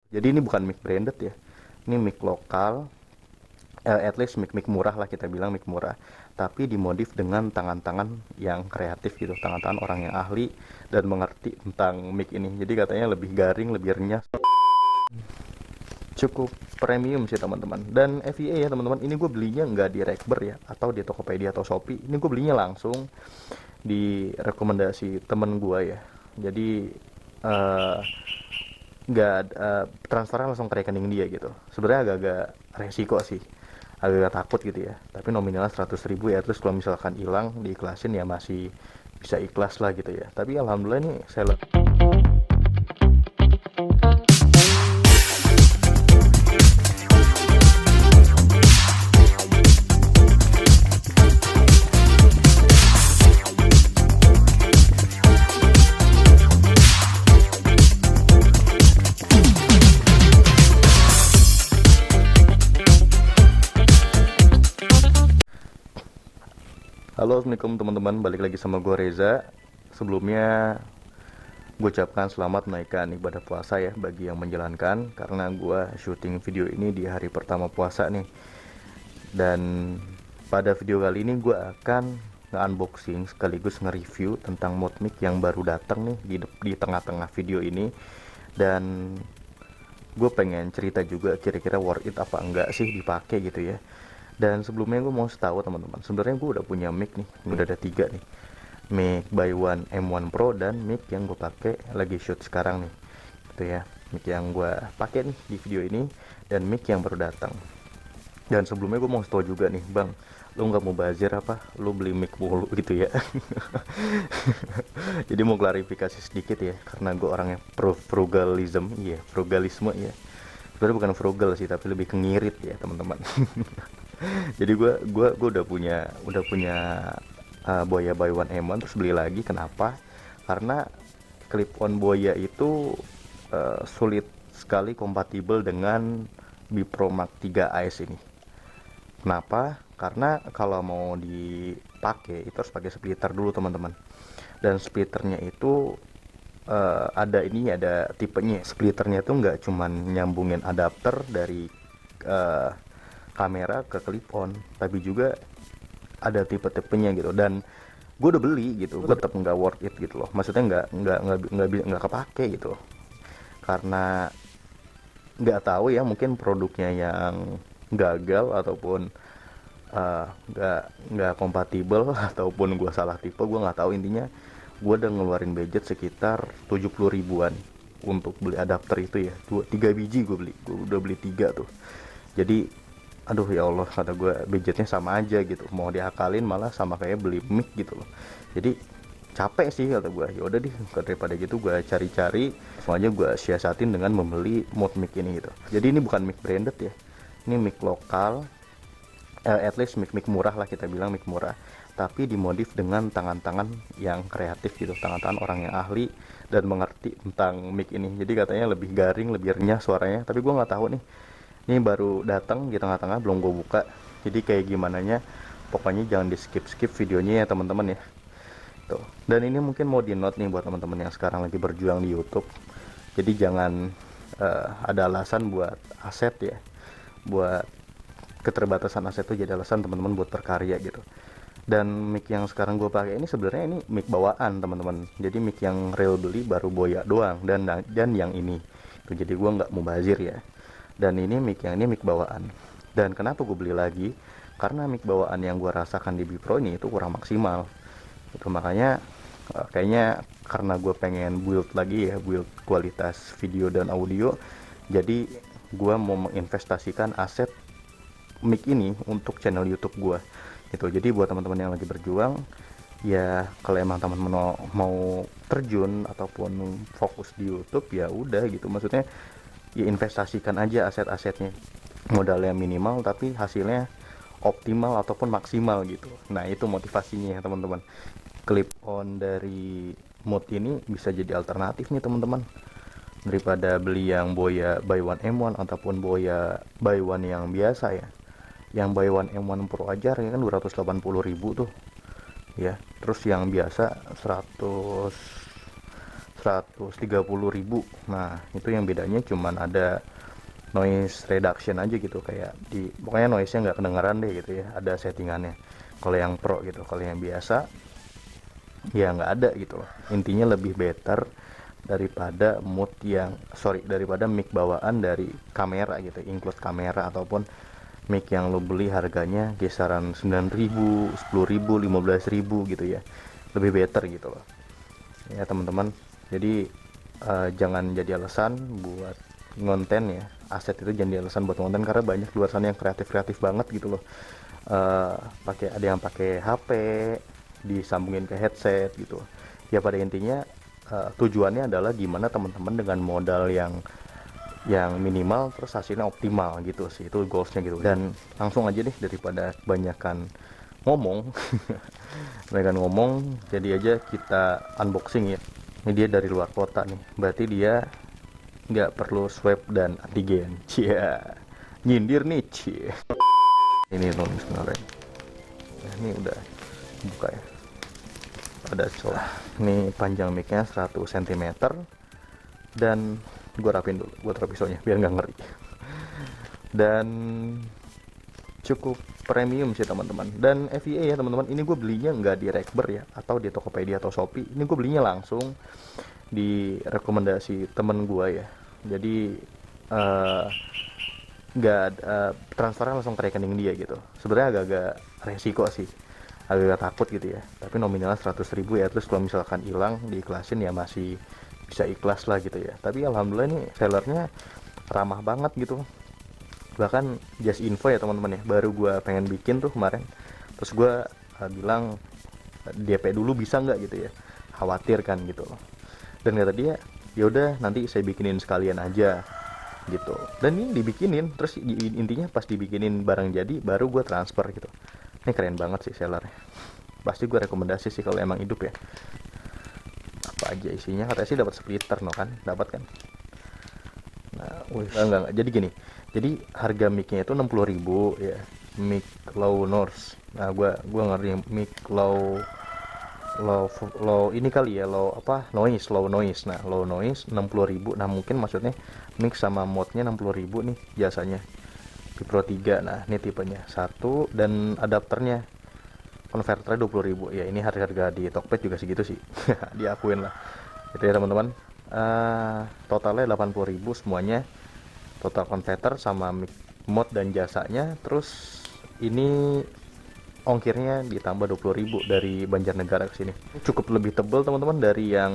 Jadi ini bukan mic branded ya, ini mic lokal, at least mic murah lah, kita bilang mic murah, tapi dimodif dengan tangan-tangan yang kreatif gitu, tangan-tangan orang yang ahli dan mengerti tentang mic ini. Jadi katanya lebih garing, lebih renyah, cukup premium sih teman-teman. Dan FEA ya teman-teman, ini gue belinya nggak di Rekber ya, atau di Tokopedia atau Shopee. Ini gue belinya langsung di rekomendasi temen gue ya. Jadi eh, nggak transfernya langsung ke rekening dia gitu. Sebenarnya agak-agak resiko sih, agak takut gitu ya, tapi nominalnya 100.000 ya. Terus kalau misalkan hilang diikhlasin ya masih bisa ikhlas lah gitu ya. Tapi alhamdulillah nih saya Halo, assalamualaikum teman-teman, balik lagi sama gue Reza. Sebelumnya gue ucapkan selamat menaikkan ibadah puasa ya bagi yang menjalankan, karena gue syuting video ini di hari pertama puasa nih. Dan pada video kali ini gue akan nge-unboxing sekaligus nge-review tentang mod mic yang baru datang nih di tengah-tengah video ini. Dan gue pengen cerita juga kira-kira worth it apa enggak sih dipakai gitu ya. Dan sebelumnya gue mau tahu teman-teman, sebenarnya gue udah punya mic nih, udah ada 3 nih, mic by One M1 Pro dan mic yang gue pakai lagi shoot sekarang nih, gitu ya. Mic yang gue pakai nih di video ini dan mic yang baru datang. Dan sebelumnya gue mau tahu juga nih, bang, lu nggak mau bazir apa? Lu beli mic mulu gitu ya? Jadi mau klarifikasi sedikit ya, karena gue orangnya frugalism, iya frugalisme ya. Sebenarnya bukan frugal sih, tapi lebih kengirit ya teman-teman. Jadi gue udah punya Boya by One M1, terus beli lagi. Kenapa? Karena clip on Boya itu sulit sekali kompatibel dengan Bipro Mark 3 AS ini. Kenapa? Karena kalau mau dipakai itu harus pakai splitter dulu teman-teman. Dan splitternya itu ada tipenya. Splitternya itu nggak cuman nyambungin adapter dari eh, kamera ke clip on, tapi juga ada tipe-tipenya gitu. Dan gue udah beli gitu, gue tetap nggak worth it gitu loh. Maksudnya nggak kepake gitu, karena nggak tahu ya, mungkin produknya yang gagal ataupun nggak kompatibel ataupun gue salah tipe, gue nggak tahu. Intinya gue udah ngeluarin budget sekitar 70.000-an untuk beli adapter itu ya. 3 biji gue udah beli 3 tuh. Jadi aduh ya Allah, kata gue budgetnya sama aja gitu, mau diakalin malah sama kayak beli mic gitu loh. Jadi capek sih kata gue. Ya udah deh, daripada gitu gue cari-cari, semuanya gue siasatin dengan membeli mod mic ini gitu. Jadi ini bukan mic branded ya, ini mic lokal, at least mic murah lah, kita bilang mic murah, tapi dimodif dengan tangan-tangan yang kreatif gitu, tangan-tangan orang yang ahli dan mengerti tentang mic ini. Jadi katanya lebih garing, lebih renyah suaranya, tapi gue nggak tahu nih, ini baru datang di tengah-tengah, belum gue buka. Jadi kayak gimana nya, pokoknya jangan di skip videonya ya teman-teman ya. Tuh. Dan ini mungkin mau di note nih buat teman-teman yang sekarang lagi berjuang di YouTube. Jadi jangan ada alasan buat aset ya, buat keterbatasan aset itu jadi alasan teman-teman buat berkarya gitu. Dan mic yang sekarang gue pakai ini sebenarnya ini mic bawaan teman-teman. Jadi mic yang real beli baru Boya doang, dan yang ini. Tuh, jadi gue nggak mau bazir ya. Dan ini mic bawaan. Dan kenapa gue beli lagi? Karena mic bawaan yang gue rasakan di Bipro ini itu kurang maksimal. Itu makanya kayaknya karena gue pengen build lagi ya, build kualitas video dan audio. Jadi gue mau menginvestasikan aset mic ini untuk channel YouTube gue. Gitu. Jadi buat teman-teman yang lagi berjuang, ya kalau emang teman-teman mau terjun ataupun fokus di YouTube, ya udah gitu. Maksudnya ya investasikan aja aset-asetnya, modalnya minimal tapi hasilnya optimal ataupun maksimal gitu. Nah itu motivasinya ya teman-teman. Clip on dari mod ini bisa jadi alternatif nih teman-teman, daripada beli yang Boya by One M1 ataupun Boya by One yang biasa ya. Yang by One M1 Pro aja ya kan 280.000 tuh ya. Terus yang biasa 130.000. Nah itu yang bedanya cuman ada noise reduction aja gitu, kayak di pokoknya noise nya nggak kedengaran deh gitu ya, ada settingannya. Kalau yang pro gitu, kalau yang biasa ya nggak ada gitu loh. Intinya lebih better daripada daripada mic bawaan dari kamera gitu, include kamera, ataupun mic yang lo beli harganya kisaran 9.000, 10.000, 15.000 gitu ya, lebih better gitu loh ya teman-teman. Jadi jangan jadi alasan buat ngonten ya, aset itu jangan jadi alasan buat ngonten, karena banyak luar sana yang kreatif banget gitu loh. Ada yang pakai HP disambungin ke headset gitu ya. Pada intinya tujuannya adalah gimana teman-teman dengan modal yang minimal terus hasilnya optimal gitu sih, itu goalsnya gitu. Dan langsung aja deh daripada kebanyakan ngomong mereka ngomong, jadi aja kita unboxing ya. Ini dia dari luar kota nih, berarti dia nggak perlu swab dan antigen. Cia, nyindir nih cie. Ini tulis sebenarnya. Nah, ini udah buka ya, ada celah. Ini panjang micnya 100 cm, dan gue rapin dulu buat pisaunya biar nggak ngeri. Dan cukup premium sih teman-teman, dan FEA ya teman-teman. Ini gue belinya nggak di Rekber ya, atau di Tokopedia atau Shopee. Ini gue belinya langsung di rekomendasi temen gue ya. Jadi nggak transfernya langsung ke rekening dia gitu. Sebenarnya agak-agak resiko sih, agak takut gitu ya, tapi nominalnya 100.000 ya. Terus kalau misalkan hilang diikhlasin ya masih bisa ikhlas lah gitu ya. Tapi alhamdulillah nih sellernya ramah banget gitu. Bahkan just info ya teman-teman ya, baru gue pengen bikin tuh kemarin, terus gue bilang DP dulu bisa nggak gitu ya, khawatir kan gitu loh. Dan kata dia ya udah nanti saya bikinin sekalian aja gitu. Dan ini dibikinin, terus intinya pas dibikinin barang jadi baru gue transfer gitu. Ini keren banget sih sellernya, pasti gue rekomendasi sih kalau emang hidup ya. Apa aja isinya, katanya sih dapat splitter no kan, dapat kan. Nah enggak, jadi gini, jadi harga micnya itu 60.000 ya, mic low noise. Nah gua ngeri mic low ini kali ya, low noise. Nah low noise 60.000. Nah mungkin maksudnya mic sama modnya 60.000 nih jasanya di Pro 3. Nah ini tipenya 1, dan adapternya konverternya 20.000 ya. Ini harga di Tokped juga segitu sih diakuin lah itu ya teman-teman. Totalnya 80.000 semuanya, total konverter sama mic mod dan jasanya. Terus ini ongkirnya ditambah 20.000 dari Banjarnegara ke sini. Cukup lebih tebal teman-teman dari yang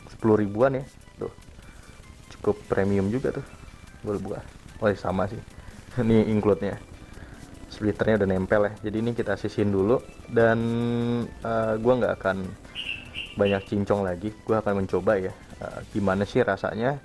10 ribuan ya. Tuh. Cukup premium juga tuh. Gue buka. Oh, sama sih. Ini include-nya. Splitternya udah nempel ya. Jadi ini kita sisihin dulu, dan gue nggak akan banyak cincong lagi. Gue akan mencoba ya gimana sih rasanya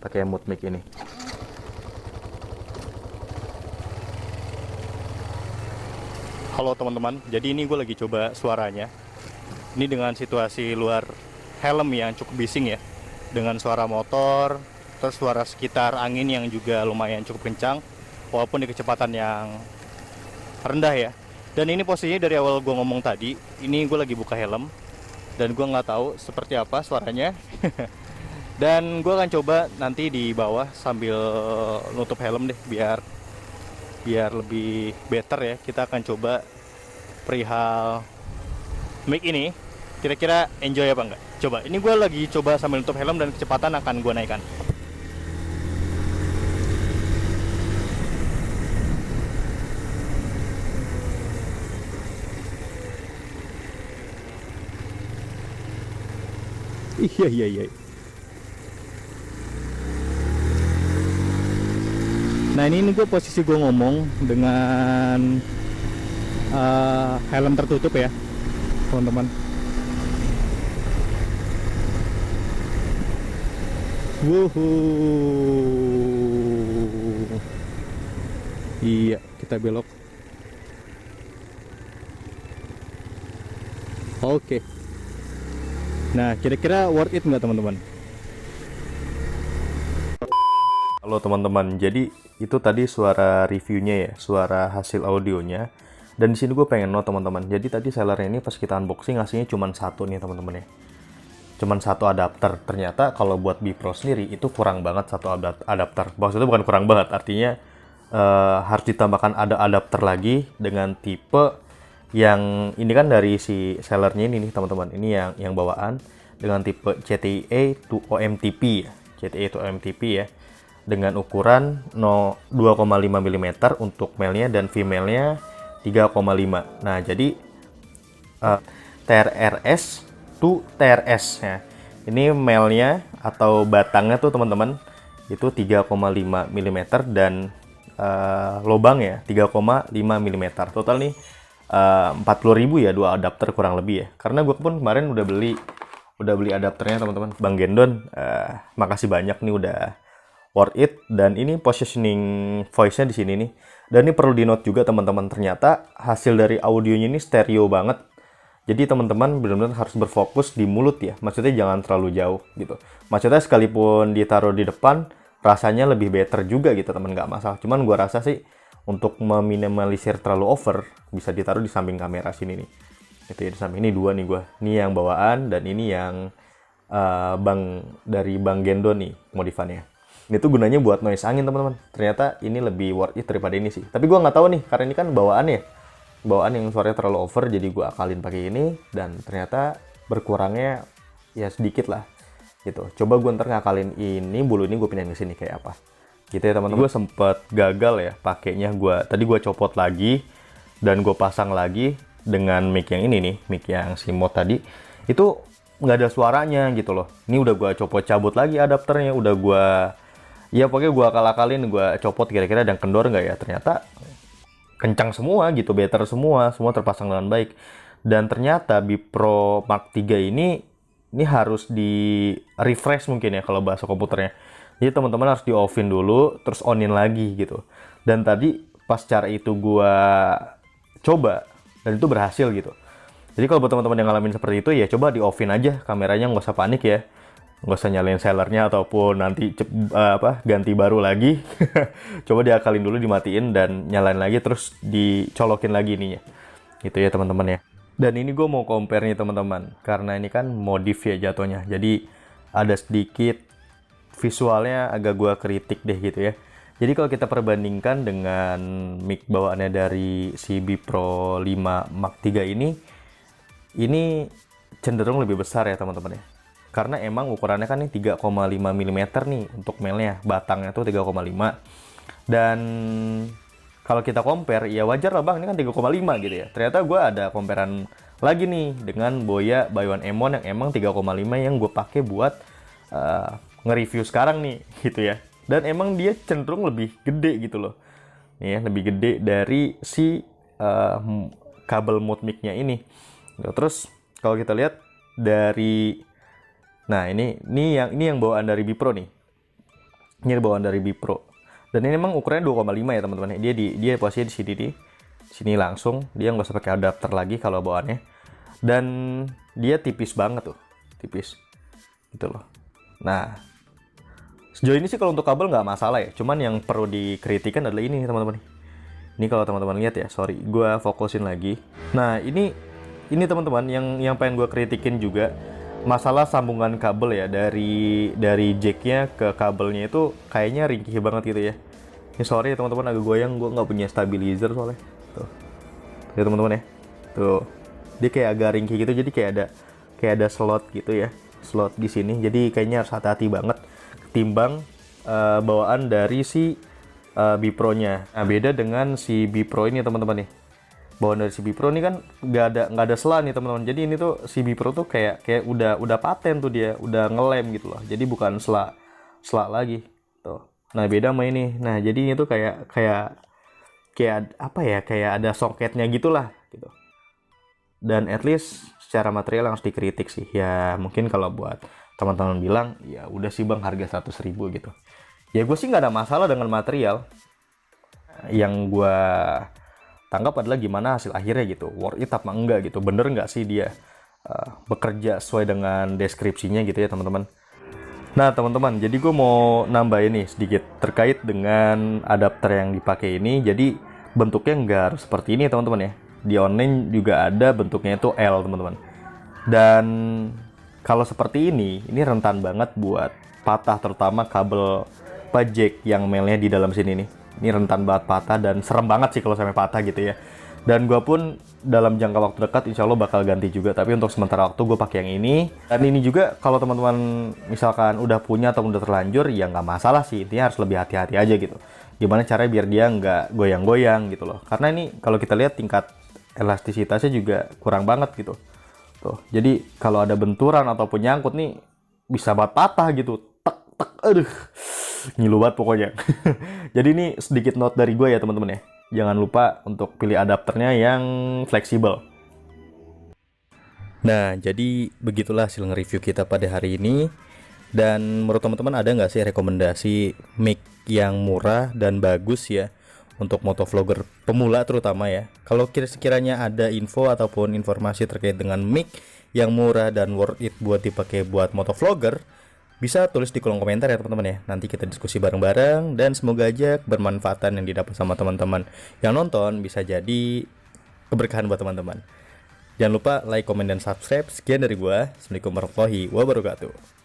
pakai mood mic ini. Halo teman-teman, jadi ini gue lagi coba suaranya. Ini dengan situasi luar helm yang cukup bising ya, dengan suara motor, terus suara sekitar angin yang juga lumayan cukup kencang, walaupun di kecepatan yang rendah ya. Dan ini posisinya dari awal gue ngomong tadi, ini gue lagi buka helm, dan gue nggak tahu seperti apa suaranya. Dan gue akan coba nanti di bawah sambil nutup helm deh, biar lebih better ya. Kita akan coba perihal mic ini, kira-kira enjoy apa enggak. Coba, ini gue lagi coba sambil nutup helm, dan kecepatan akan gue naikkan. Iya. Nah ini gue posisi gue ngomong dengan helm tertutup ya teman-teman. Wuhuu. Iya, kita belok. Oke. Nah, kira-kira worth it nggak teman-teman? Halo teman-teman, jadi itu tadi suara reviewnya ya, suara hasil audionya. Dan di sini gue pengen note teman-teman. Jadi tadi sellernya ini pas kita unboxing ngasihnya cuma satu nih teman-teman ya. cuman satu adapter. Ternyata kalau buat Bipro sendiri itu kurang banget satu adapter. Maksudnya bukan kurang banget, artinya harus ditambahkan ada adapter lagi dengan tipe yang ini kan dari si sellernya ini nih teman-teman. Ini yang bawaan dengan tipe CTIA to OMTP ya. CTIA to OMTP ya. Dengan ukuran 2,5 mm untuk male-nya dan female-nya 3,5. Nah, jadi TRS to TRS ya. Ini male-nya atau batangnya tuh teman-teman itu 3,5 mm dan lubang ya 3,5 mm. Total nih 40.000 ya, dua adapter kurang lebih ya. Karena gue pun kemarin udah beli adapternya teman-teman. Bang Gendon, makasih banyak nih udah worth it. Dan ini positioning voice-nya di sini nih. Dan ini perlu di note juga teman-teman, ternyata hasil dari audionya ini stereo banget. Jadi teman-teman benar-benar harus berfokus di mulut ya. Maksudnya jangan terlalu jauh gitu. Maksudnya sekalipun ditaruh di depan, rasanya lebih better juga gitu teman, nggak masalah. Cuman gua rasa sih untuk meminimalisir terlalu over, bisa ditaruh di samping kamera sini nih. Itu ya, di samping ini dua nih gua. Ini yang bawaan dan ini yang dari Bang Gendo nih modifannya. Ini tuh gunanya buat noise angin teman-teman. Ternyata ini lebih worth it daripada ini sih. Tapi gua nggak tahu nih, karena ini kan bawaan ya. Bawaan yang suaranya terlalu over, jadi gua akalin pakai ini dan ternyata berkurangnya ya sedikit lah gitu. Coba gue ntar ngakalin ini, bulu ini gue pindahin ke sini kayak apa gitu ya teman-teman. Gue sempet gagal ya pakainya. Tadi gue copot lagi dan gue pasang lagi dengan mic yang ini nih, mic yang si mod tadi itu nggak ada suaranya gitu loh. Ini udah gue copot cabut lagi adapternya, udah gue ya pokoknya gue akal-akalin, gue copot kira-kira dan kendor nggak ya. Ternyata kencang semua gitu, better semua terpasang dengan baik. Dan ternyata Bipro Mark 3 ini harus di refresh mungkin ya kalau bahasa komputernya. Jadi teman-teman harus di offin dulu, terus onin lagi gitu. Dan tadi pas cara itu gua coba dan itu berhasil gitu. Jadi kalau buat teman-teman yang ngalamin seperti itu ya coba di offin aja kameranya, nggak usah panik ya. Nggak usah nyalain sellernya ataupun nanti ganti baru lagi. Coba diakalin dulu, dimatiin dan nyalain lagi terus dicolokin lagi ininya. Gitu ya teman-teman ya. Dan ini gue mau compare nih teman-teman, karena ini kan modif ya jatuhnya. Jadi ada sedikit visualnya agak gue kritik deh gitu ya. Jadi kalau kita perbandingkan dengan mic bawaannya dari si Bipro 5 Mark 3 ini cenderung lebih besar ya teman-teman ya. Karena emang ukurannya kan nih 3,5 mm nih untuk male-nya, batangnya tuh 3,5. Dan kalau kita compare, ya wajar lah bang, ini kan 3,5 gitu ya. Ternyata gue ada comparean lagi nih dengan Boya Baywan M1 yang emang 3,5 yang gue pakai buat nge-review sekarang nih gitu ya. Dan emang dia cenderung lebih gede gitu loh. Nih ya, lebih gede dari si kabel mode mic-nya ini. Terus kalau kita lihat dari, nah ini yang bawaan dari Bipro nih. Ini bawaan dari Bipro. Dan ini memang ukurannya 2,5 ya teman-teman. Dia posisinya di sini nih. Sini langsung. Dia nggak usah pakai adapter lagi kalau bawaannya. Dan dia tipis banget tuh. Tipis. Gitu loh. Nah, sejauh ini sih kalau untuk kabel nggak masalah ya. Cuman yang perlu dikritikan adalah ini teman-teman. Ini kalau teman-teman lihat ya, sorry. Gue fokusin lagi. Nah, ini teman-teman yang pengen gue kritikin juga. Masalah sambungan kabel ya, dari jacknya ke kabelnya itu kayaknya ringkih banget gitu ya. Ini sorry ya teman-teman, agak goyang, gue nggak punya stabilizer soalnya. Tuh ya teman-teman ya, tuh dia kayak agak ringkih gitu, jadi kayak ada slot gitu ya, slot di sini. Jadi kayaknya harus hati-hati banget ketimbang bawaan dari si Bipro-nya. Nah beda dengan si Bipro ini teman-teman nih. Bawaan dari si Bipro ini kan nggak ada sela nih teman-teman. Jadi ini tuh si Bipro tuh kayak udah paten tuh, dia udah ngelem gitu loh. Jadi bukan sela lagi tuh. Nah beda sama ini. Nah jadi ini tuh kayak apa ya, kayak ada soketnya gitulah gitu. Dan at least secara material harus dikritik sih. Ya mungkin kalau buat teman-teman bilang ya udah sih bang harga 100.000 gitu. Ya gue sih nggak ada masalah dengan material. Yang gue tangkap adalah gimana hasil akhirnya gitu, worth it apa enggak gitu, bener nggak sih dia bekerja sesuai dengan deskripsinya gitu ya teman-teman. Nah teman-teman, jadi gue mau nambah ini sedikit terkait dengan adapter yang dipakai ini. Jadi bentuknya nggak harus seperti ini teman-teman ya. Di online juga ada bentuknya itu L teman-teman. Dan Kalau seperti ini rentan banget buat patah, terutama kabel jack yang melnya di dalam sini nih. Ini rentan banget patah dan serem banget sih kalau sampai patah gitu ya. Dan gue pun dalam jangka waktu dekat insya Allah bakal ganti juga. Tapi untuk sementara waktu gue pakai yang ini. Dan ini juga kalau teman-teman misalkan udah punya atau udah terlanjur, ya nggak masalah sih. Intinya harus lebih hati-hati aja gitu. Gimana caranya biar dia nggak goyang-goyang gitu loh. Karena ini kalau kita lihat tingkat elastisitasnya juga kurang banget gitu. Tuh, jadi kalau ada benturan ataupun nyangkut nih bisa banget patah gitu. Tek tek, aduh. Ngilu banget pokoknya. Jadi ini sedikit note dari gue ya teman-teman ya. Jangan lupa untuk pilih adapternya yang fleksibel. Nah, jadi begitulah hasil nge-review kita pada hari ini. Dan menurut teman-teman ada nggak sih rekomendasi mic yang murah dan bagus ya untuk motovlogger pemula terutama ya? Kalau sekiranya ada info ataupun informasi terkait dengan mic yang murah dan worth it buat dipakai buat motovlogger, bisa tulis di kolom komentar ya teman-teman ya. Nanti kita diskusi bareng-bareng dan semoga aja bermanfaatan yang didapat sama teman-teman yang nonton bisa jadi keberkahan buat teman-teman. Jangan lupa like, komen, dan subscribe. Sekian dari gua. Assalamualaikum warahmatullahi wabarakatuh.